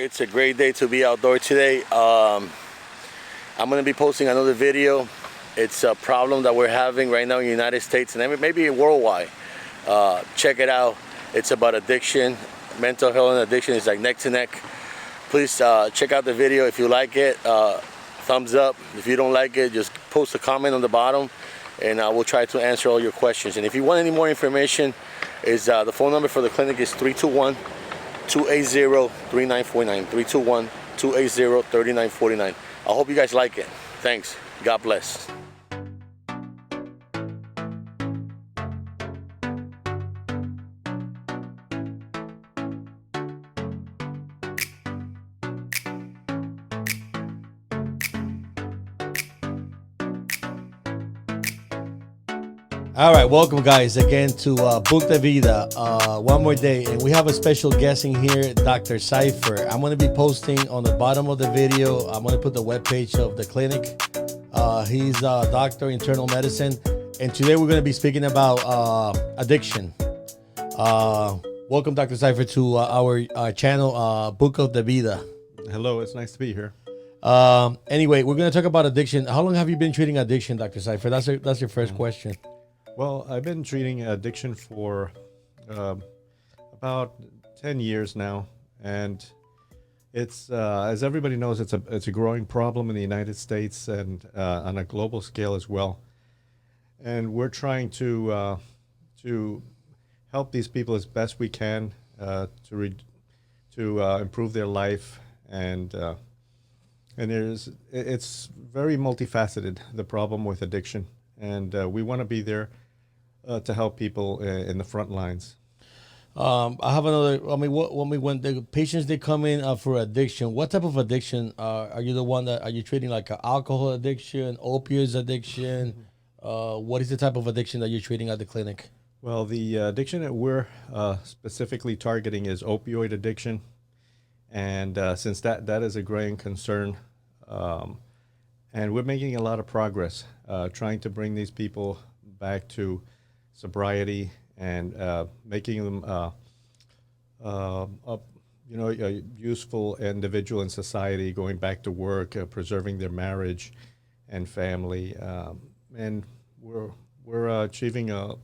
It's a great day to be outdoors today. I'm going to be posting another video. It's a problem that we're having right now in the United States and maybe worldwide. Check it out. It's about addiction. Mental health and addiction is like neck to neck. Please check out the video. If you like it, thumbs up. If you don't like it, just post a comment on the bottom and I will try to answer all your questions. And if you want any more information, the phone number for the clinic is 321-280-3949. 321-280-3949. I hope you guys like it. Thanks. God bless. All right, welcome guys again to Book the Vida. One more day, and we have a special guest in here, Dr. Seifert. I'm going to be posting on the bottom of the video. I'm going to put the webpage of the clinic. He's a doctor in internal medicine, and today we're going to be speaking about addiction. Welcome, Dr. Seifert, to our channel, Book of the Vida. Hello, it's nice to be here. Anyway, we're going to talk about addiction. How long have you been treating addiction, Dr. Seifert? That's your first question. Well, I've been treating addiction for about 10 years now, and it's as everybody knows, it's a growing problem in the United States and on a global scale as well. And we're trying to help these people as best we can to improve their life, and it's very multifaceted, the problem with addiction, and we want to be there to help people in the front lines. I have another. I mean, when the patients they come in for addiction, what type of addiction are you the one that are you treating, like alcohol addiction, opioids addiction? What is the type of addiction that you're treating at the clinic? Well, the addiction that we're specifically targeting is opioid addiction, and since that is a growing concern, and we're making a lot of progress trying to bring these people back to sobriety and making them a useful individual in society, going back to work, preserving their marriage and family, and we're achieving a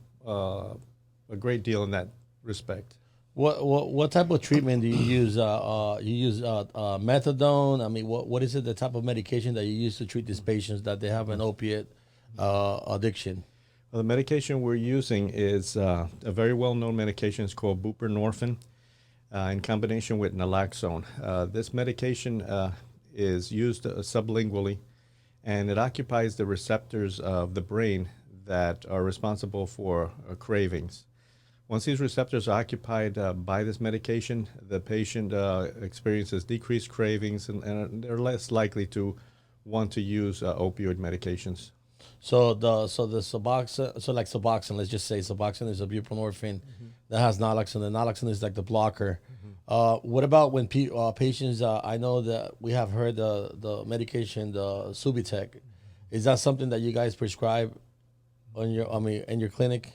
great deal in that respect. What type of treatment do you use? You use methadone. I mean, what is it? The type of medication that you use to treat these patients that they have an opiate addiction? Well, the medication we're using is a very well-known medication. It's called buprenorphine in combination with naloxone. This medication is used sublingually, and it occupies the receptors of the brain that are responsible for cravings. Once these receptors are occupied by this medication, the patient experiences decreased cravings, and they're less likely to want to use opioid medications. So the Suboxone, like Suboxone, let's just say Suboxone is a buprenorphine that has naloxone. The naloxone is like the blocker. What about when patients? I know that we have heard the medication, the Subutex. Is that something that you guys prescribe in your clinic?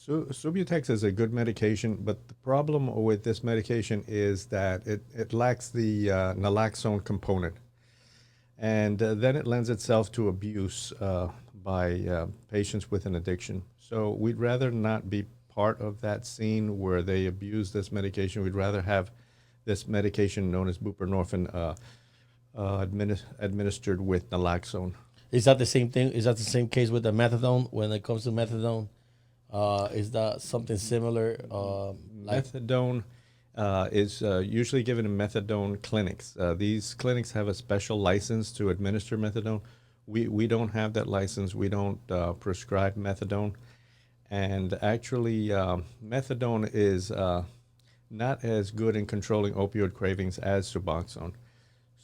Subutex is a good medication, but the problem with this medication is that it lacks the naloxone component. And then it lends itself to abuse by patients with an addiction. So we'd rather not be part of that scene where they abuse this medication. We'd rather have this medication known as buprenorphine administered with naloxone. Is that the same thing? Is that the same case with the methadone? When it comes to methadone, is that something similar? Methadone is usually given in methadone clinics. These clinics have a special license to administer methadone. We don't have that license. We don't prescribe methadone. And actually, methadone is not as good in controlling opioid cravings as Suboxone.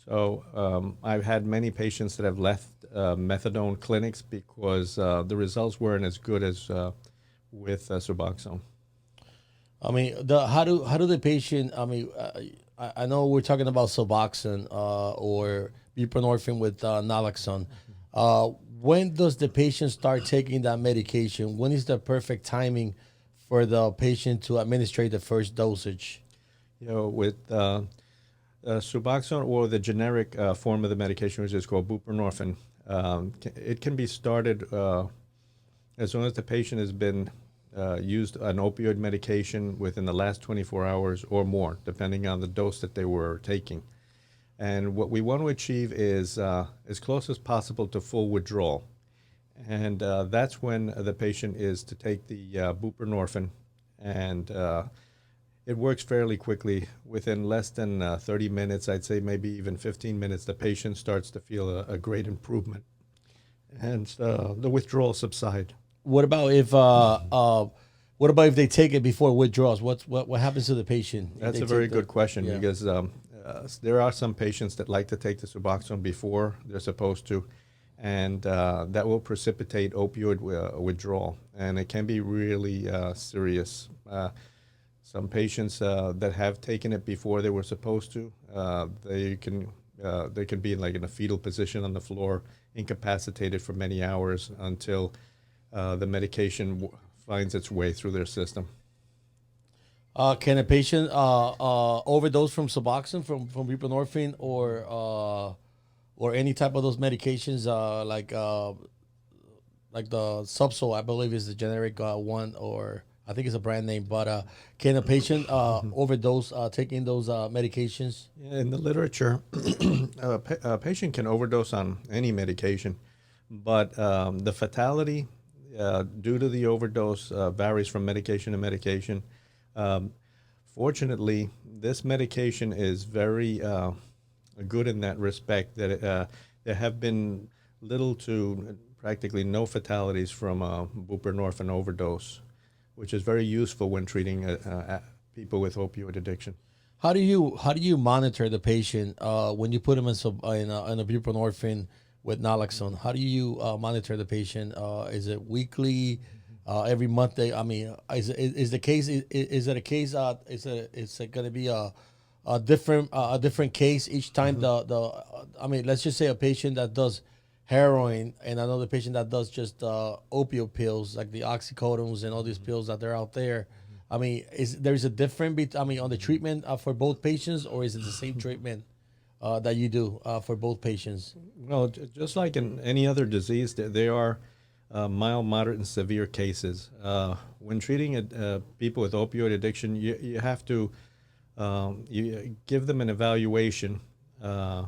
So I've had many patients that have left methadone clinics because the results weren't as good as with Suboxone. I mean, how do the patient? I mean, I know we're talking about Suboxone or buprenorphine with naloxone. When does the patient start taking that medication? When is the perfect timing for the patient to administer the first dosage? You know, with Suboxone or the generic form of the medication, which is called buprenorphine, it can be started as long as the patient has been used an opioid medication within the last 24 hours or more, depending on the dose that they were taking. And what we want to achieve is as close as possible to full withdrawal. And that's when the patient is to take the buprenorphine, and it works fairly quickly. Within less than 30 minutes, I'd say maybe even 15 minutes, the patient starts to feel a great improvement, and the withdrawal subside. What about if they take it before withdrawals? What happens to the patient? if That's they a very take good question, yeah. because there are some patients that like to take the Suboxone before they're supposed to, and that will precipitate opioid withdrawal, and it can be really serious. Some patients that have taken it before they were supposed to, they can be in a fetal position on the floor, incapacitated for many hours until the medication finds its way through their system. Can a patient overdose from Suboxone, from buprenorphine, or any type of those medications, like the Subsol, I believe is the generic one, or I think it's a brand name. But can a patient overdose taking those medications? In the literature, a patient can overdose on any medication, but the fatality due to the overdose varies from medication to medication. Fortunately, this medication is very good in that respect, that there have been little to practically no fatalities from buprenorphine overdose, which is very useful when treating people with opioid addiction. How do you monitor the patient when you put them in a buprenorphine with naloxone? How do you monitor the patient? Is it weekly? Every month? Is it a case? Is it going to be a different case each time? Let's just say a patient that does heroin and another patient that does just opioid pills, like the oxycodones and all these pills that they're out there. There's a difference on the treatment for both patients, or is it the same treatment that you do for both patients? Well, just like in any other disease, there are mild, moderate, and severe cases. When treating people with opioid addiction, you have to you give them an evaluation, a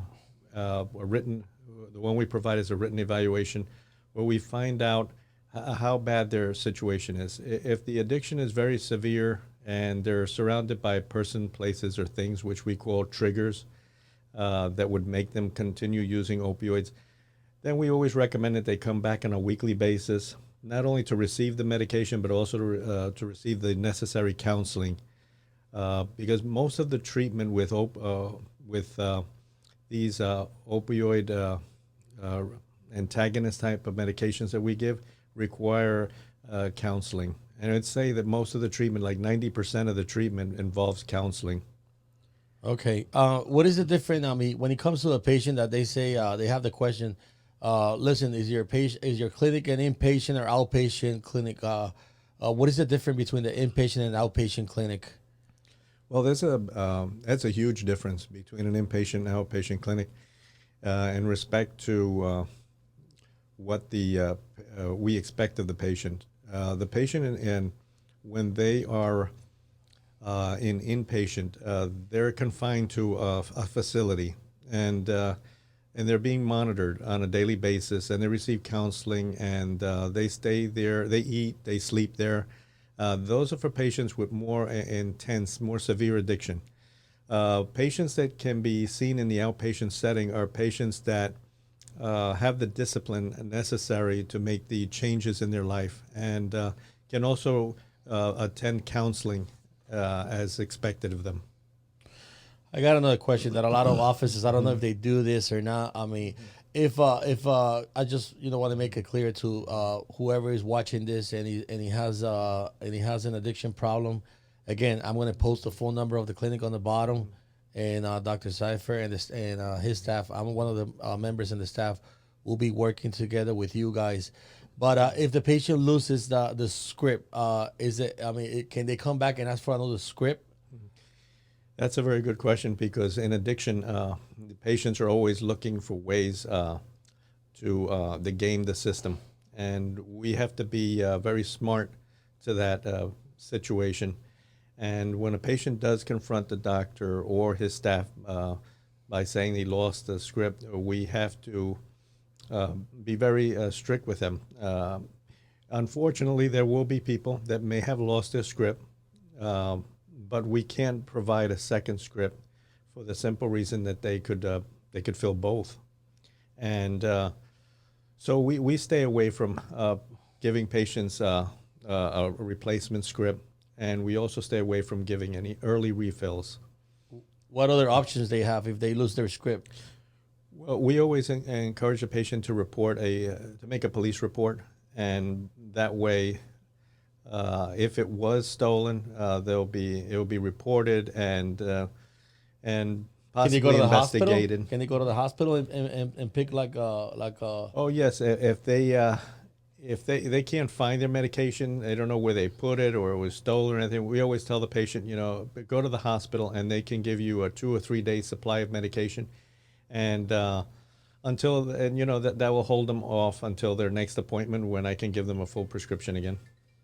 written. The one we provide is a written evaluation, where we find out how bad their situation is. If the addiction is very severe and they're surrounded by person, places, or things which we call triggers that would make them continue using opioids, then we always recommend that they come back on a weekly basis, not only to receive the medication, but also to receive the necessary counseling. Because most of the treatment with these opioid antagonist type of medications that we give require counseling. And I'd say that most of the treatment, like 90% of the treatment, involves counseling. Okay. What is the difference? When it comes to a patient that they say they have the question, listen, is your clinic an inpatient or outpatient clinic? What is the difference between the inpatient and outpatient clinic? Well, that's a huge difference between an inpatient and outpatient clinic in respect to what we expect of the patient. The patient, and when they are in inpatient, they're confined to a facility, and they're being monitored on a daily basis, and they receive counseling, and they stay there, they eat, they sleep there. Those are for patients with more intense, more severe addiction. Patients that can be seen in the outpatient setting are patients that have the discipline necessary to make the changes in their life, and can also attend counseling as expected of them. I got another question that a lot of offices, I don't know if they do this or not. If I just want to make it clear to whoever is watching this and he has an addiction problem, again, I'm going to post the phone number of the clinic on the bottom, and Dr. Seifert and his staff. I'm one of the members in the staff. Will be working together with you guys. But if the patient loses the script, can they come back and ask for another script? That's a very good question because in addiction, the patients are always looking for ways to game the system, and we have to be very smart to that situation. And when a patient does confront the doctor or his staff by saying he lost the script, we have to be very strict with them. Unfortunately, there will be people that may have lost their script, but we can't provide a second script for the simple reason that they could fill both. And so we stay away from giving patients a replacement script, and we also stay away from giving any early refills. What other options they have if they lose their script? Well, we always encourage a patient to report to make a police report, and that way, if it was stolen, it will be reported and possibly investigated. Can they go to the hospital and pick like a? Oh yes, if they can't find their medication, they don't know where they put it or it was stolen or anything. We always tell the patient, go to the hospital and they can give you a 2 or 3 day supply of medication, and that will hold them off until their next appointment when I can give them a full prescription again.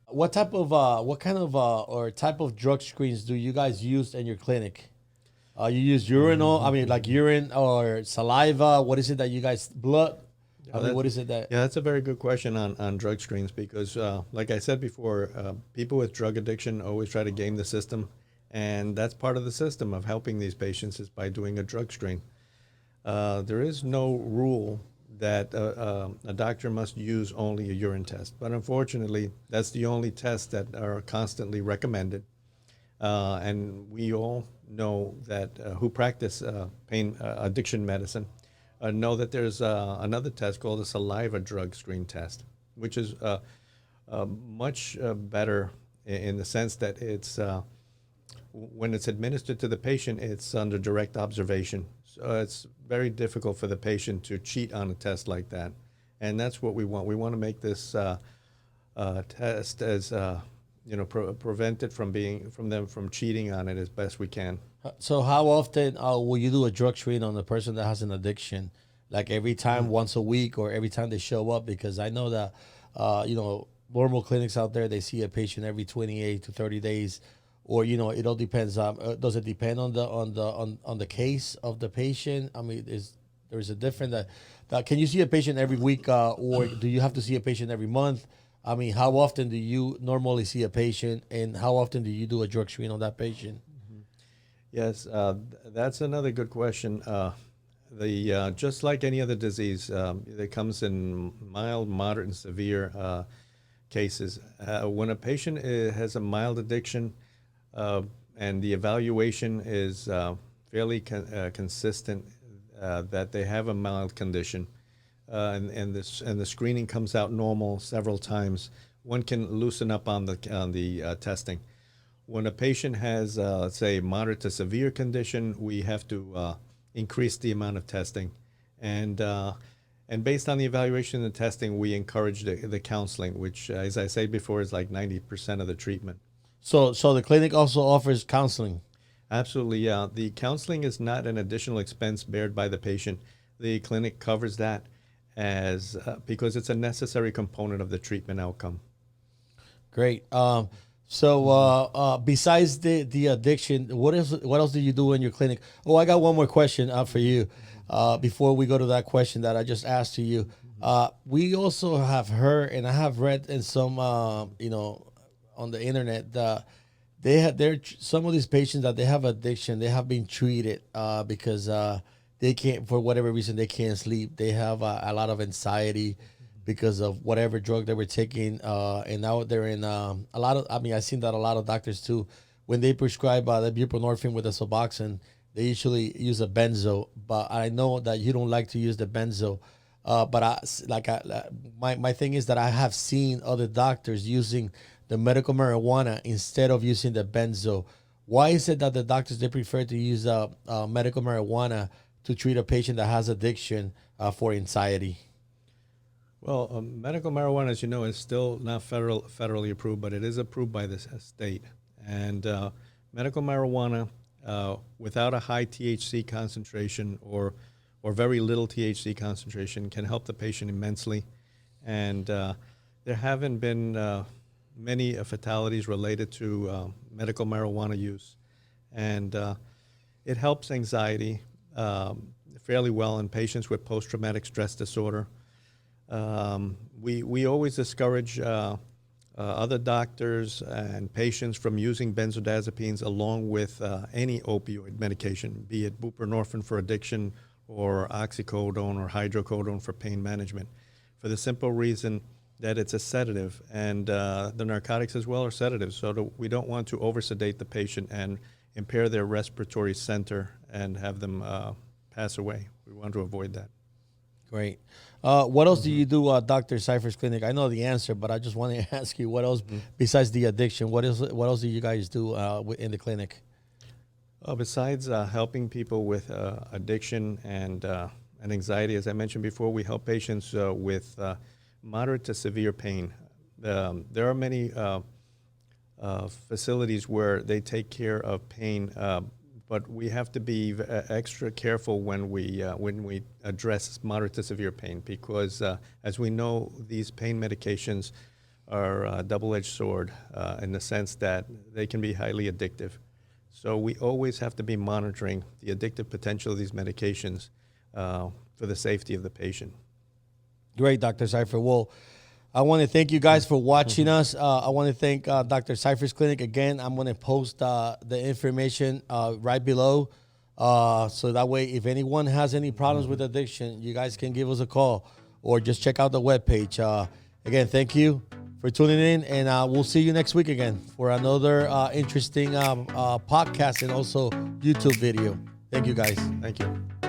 What type of or type of drug screens do you guys use in your clinic? You use urinal, like urine or saliva. What is it that you guys blood? What is it that? Yeah, that's a very good question on drug screens because, like I said before, people with drug addiction always try to game the system, and that's part of the system of helping these patients is by doing a drug screen. There is no rule that a doctor must use only a urine test, but unfortunately, that's the only tests that are constantly recommended, and we all know that who practice pain addiction medicine know that there's another test called a saliva drug screen test, which is much better in the sense that it's when it's administered to the patient, it's under direct observation. So it's very difficult for the patient to cheat on a test like that, and that's what we want. We want to make this test as prevent it from them from cheating on it as best we can. So how often will you do a drug screen on a person that has an addiction? Like every time, once a week, or every time they show up? Because I know that, normal clinics out there, they see a patient every 28 to 30 days, or, it all depends. Does it depend on the case of the patient? I mean, there's a different that can you see a patient every week, or do you have to see a patient every month? I mean, how often do you normally see a patient, and how often do you do a drug screen on that patient? Yes, that's another good question. Just like any other disease, it comes in mild, moderate, and severe cases. When a patient has a mild addiction and the evaluation is fairly consistent that they have a mild condition, and the screening comes out normal several times, one can loosen up on the testing. When a patient has, let's say, moderate to severe condition, we have to increase the amount of testing, and based on the evaluation and the testing, we encourage the counseling, which, as I said before, is like 90% of the treatment. So the clinic also offers counseling. Absolutely, yeah. The counseling is not an additional expense bared by the patient. The clinic covers that as because it's a necessary component of the treatment outcome. Great. So besides the addiction, what else do you do in your clinic? Oh, I got one more question for you before we go to that question that I just asked to you. We also have heard, and I have read in some on the internet that some of these patients that they have addiction, they have been treated because they can't, for whatever reason, they can't sleep. They have a lot of anxiety because of whatever drug they were taking, and now they're in a lot of. I mean, I've seen that a lot of doctors too, when they prescribe the buprenorphine with the Suboxone, they usually use a benzo. But I know that you don't like to use the benzo. My thing is that I have seen other doctors using the medical marijuana instead of using the benzo. Why is it that the doctors, they prefer to use medical marijuana to treat a patient that has addiction for anxiety? Well, medical marijuana, as you know, is still not federally approved, but it is approved by the state. And medical marijuana without a high THC concentration or very little THC concentration can help the patient immensely. And there haven't been many fatalities related to medical marijuana use. And it helps anxiety fairly well in patients with post-traumatic stress disorder. We always discourage other doctors and patients from using benzodiazepines along with any opioid medication, be it buprenorphine for addiction or oxycodone or hydrocodone for pain management, for the simple reason that it's a sedative, and the narcotics as well are sedatives, so we don't want to oversedate the patient and impair their respiratory center and have them pass away. We want to avoid that. Great. What else do you do, Dr. Seifert's clinic? I know the answer, but I just want to ask you, what else besides the addiction? What else do you guys do in the clinic? Besides helping people with addiction and anxiety, as I mentioned before, we help patients with moderate to severe pain. There are many facilities where they take care of pain, but we have to be extra careful when we address moderate to severe pain, because as we know, these pain medications are a double-edged sword in the sense that they can be highly addictive. So we always have to be monitoring the addictive potential of these medications for the safety of the patient. Great, Dr. Seifert. Well, I want to thank you guys for watching us. I want to thank Dr. Seifert's clinic. Again, I'm going to post the information right below. So that way, if anyone has any problems with addiction, you guys can give us a call or just check out the webpage. Again, thank you for tuning in, and we'll see you next week again for another interesting podcast and also YouTube video. Thank you, guys. Thank you.